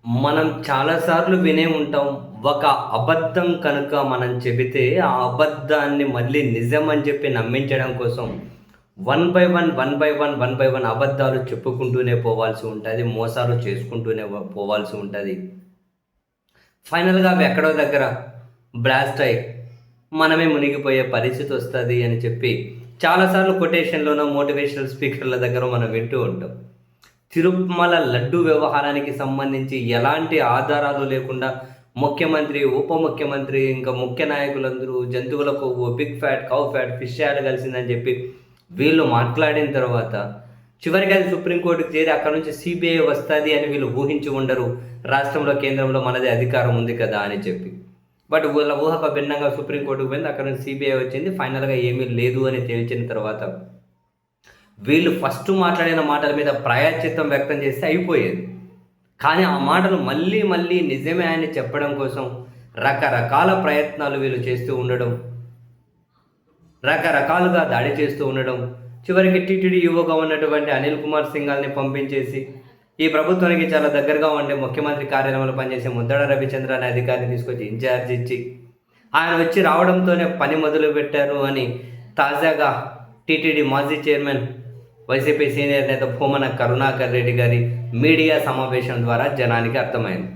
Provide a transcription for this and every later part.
మనం చాలాసార్లు వినే ఉంటాం. ఒక అబద్ధం కనుక మనం చెబితే, ఆ అబద్ధాన్ని మళ్ళీ నిజం అని చెప్పి నమ్మించడం కోసం వన్ బై వన్ అబద్ధాలు చెప్పుకుంటూనే పోవాల్సి ఉంటది. మోసాలు చేసుకుంటూనే పోవాల్సి ఉంటది. ఫైనల్‌గా అవి ఎక్కడో దగ్గర బ్లాస్ట్ అయ్యి, మనమే మునిగిపోయే పరిస్థితి వస్తది అని చెప్పి చాలాసార్లు కొటేషన్‌లోనో, మోటివేషనల్ స్పీకర్‌ల దగ్గర మనం వింటూ ఉంటాం. తిరుమల లడ్డు వ్యవహారానికి సంబంధించి ఎలాంటి ఆధారాలు లేకుండా ముఖ్యమంత్రి, ఉప ముఖ్యమంత్రి, ఇంకా ముఖ్య నాయకులందరూ జంతువుల కొవ్వు, big fat, cow fat, fish యాడ్ కలిసిందని చెప్పి వీళ్ళు మాట్లాడిన తర్వాత చివరికి అది సుప్రీంకోర్టుకి చేరి అక్కడ నుంచి సీబీఐ వస్తది అని వీళ్ళు ఊహించి ఉండరు. రాష్ట్రంలో, కేంద్రంలో మనదే అధికారం ఉంది కదా అని చెప్పి. బట్ వీళ్ళ ఊహకు భిన్నంగా సుప్రీంకోర్టుకు పోయింది. అక్కడ నుంచి సీబీఐ వచ్చింది. ఫైనల్‌గా ఏమీ లేదు అని తేల్చిన తర్వాత వీళ్ళు ఫస్ట్ మాట్లాడిన మాటల మీద ప్రాయశ్చిత్తం వ్యక్తం చేస్తే అయిపోయేది. కానీ ఆ మాటలు మళ్ళీ మళ్ళీ నిజమే అని చెప్పడం కోసం రకరకాల ప్రయత్నాలు వీళ్ళు చేస్తూ ఉండడం, రకరకాలుగా దాడి చేస్తూ ఉండడం, చివరికి టీటీడీ ఈవోగా ఉన్నటువంటి అనిల్ కుమార్ సింఘాల్‌ని పంపించేసి, ఈ ప్రభుత్వానికి చాలా దగ్గరగా ఉండే ముఖ్యమంత్రి కార్యాలయంలో పనిచేసే ముద్దడ రవిచంద్ర అనే అధికారిని తీసుకొచ్చి ఇన్ఛార్జ్ ఇచ్చి, ఆయన వచ్చి రావడంతోనే పని మొదలుపెట్టారు అని తాజాగా టీటీడీ మాజీ చైర్మన్, వైసీపీ సీనియర్ నేత భూమన కరుణాకర్ రెడ్డి గారి మీడియా సమావేశం ద్వారా జనానికి అర్థమైంది.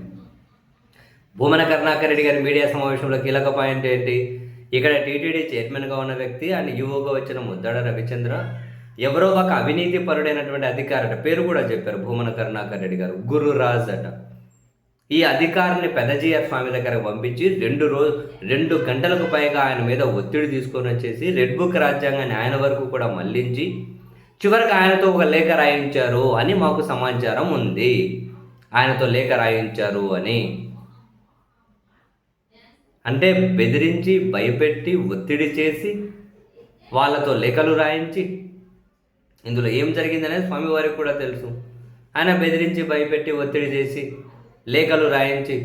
భూమన కరుణాకర్ రెడ్డి గారి మీడియా సమావేశంలో కీలక పాయింట్ ఏంటి? ఇక్కడ టీటీడీ చైర్మన్గా ఉన్న వ్యక్తి అండ్ ఈవోగా వచ్చిన ముద్దడ రవిచంద్ర ఎవరో ఒక అవినీతి పరుడైనటువంటి అధికారట, పేరు కూడా చెప్పారు భూమన కరుణాకర్ రెడ్డి గారు, గురురాజ్ అట. ఈ అధికారిని పెదజీఆర్ స్వామి దగ్గరకు పంపించి 2 గంటలకు పైగా ఆయన మీద ఒత్తిడి తీసుకొని వచ్చేసి రెడ్ బుక్ రాజ్యాంగాన్ని ఆయన వరకు కూడా మళ్లించి చివరికి ఆయనతో ఒక లేఖ రాయించారు అని మాకు సమాచారం ఉంది. ఆయనతో లేఖ రాయించారు అని అంటే బెదిరించి, భయపెట్టి, ఒత్తిడి చేసి, వాళ్ళతో లేఖలు రాయించి, ఇందులో ఏం జరిగిందనేది స్వామివారికి కూడా తెలుసు. ఆయన బెదిరించి, భయపెట్టి, ఒత్తిడి చేసి, లేఖలు రాయించి,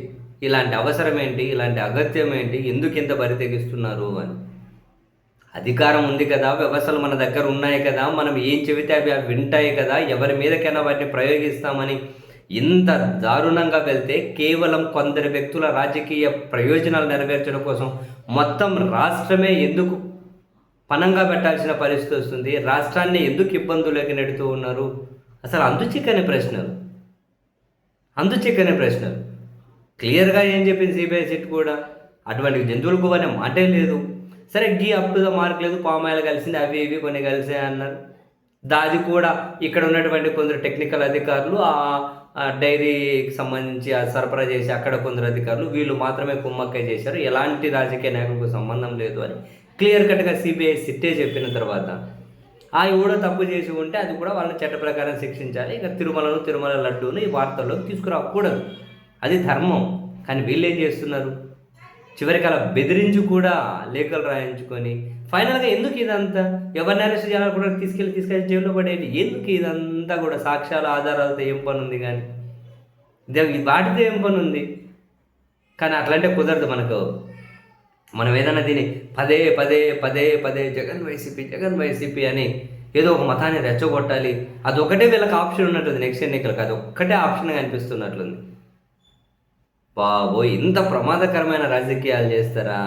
ఇలాంటి అవసరం ఏంటి, ఇలాంటి అగత్యం ఏంటి, ఎందుకు ఇంత బరి తెగిస్తున్నారు అని. అధికారం ఉంది కదా, వ్యవస్థలు మన దగ్గర ఉన్నాయి కదా, మనం ఏం చెబితే అవి వింటాయి కదా, ఎవరి మీదకైనా వాటిని ప్రయోగిస్తామని ఇంత దారుణంగా వెళ్తే కేవలం కొందరు వ్యక్తుల రాజకీయ ప్రయోజనాలు నెరవేర్చడం కోసం మొత్తం రాష్ట్రమే ఎందుకు పనంగా పెట్టాల్సిన పరిస్థితి వస్తుంది? రాష్ట్రాన్ని ఎందుకు ఇబ్బందులోకి నెడుతూ ఉన్నారు? అసలు అందుచిక్కని ప్రశ్నలు. క్లియర్గా ఏం చెప్పింది సిబిఐ సిట్ కూడా? అటువంటి జంతువులకు అనే మాటే లేదు. సరే, గీ అప్ టు ద మార్క్ లేదు, పామాయిల్ కలిసింది, అవి ఇవి కొన్ని కలిసే అన్నారు. దాది కూడా ఇక్కడ ఉన్నటువంటి కొందరు టెక్నికల్ అధికారులు, ఆ డైరీకి సంబంధించి ఆ సరఫరా చేసి అక్కడ కొందరు అధికారులు, వీళ్ళు మాత్రమే కుమ్మక్కై చేశారు, ఎలాంటి రాజకీయ నాయకులకు సంబంధం లేదు అని క్లియర్ కట్గా సిబిఐ సిట్టే చెప్పిన తర్వాత అవి కూడా తప్పు చేసి ఉంటే అది కూడా వాళ్ళని చట్ట ప్రకారం శిక్షించాలి. ఇక తిరుమల లడ్డూను ఈ వార్తల్లోకి తీసుకురాకూడదు, అది ధర్మం. కానీ వీళ్ళు ఏం చేస్తున్నారు? చివరికి అలా బెదిరించి కూడా లేఖలు రాయించుకొని ఫైనల్గా ఎందుకు ఇదంతా? ఎవరిని అరెస్ట్ చేయాలి కూడా తీసుకెళ్ళి జైల్లో పడేది ఎందుకు? ఇదంతా కూడా సాక్ష్యాల ఆధారాలతో ఏం పని ఉంది? కానీ వాటితో ఏం పని ఉంది? కానీ అట్లంటే కుదరదు మనకు. మనం ఏదైనా దీన్ని పదే జగన్ వైసీపీ అని ఏదో ఒక మతాన్ని రెచ్చగొట్టాలి, అదొకటే వీళ్ళకి ఆప్షన్ ఉన్నట్టుంది. నెక్స్ట్ ఎన్నికలకు అదొక్కటే ఆప్షన్గా అనిపిస్తున్నట్లుంది. బాబోయ్, ఇంత ప్రమాదకరమైన రాజకీయాలు చేస్తారా?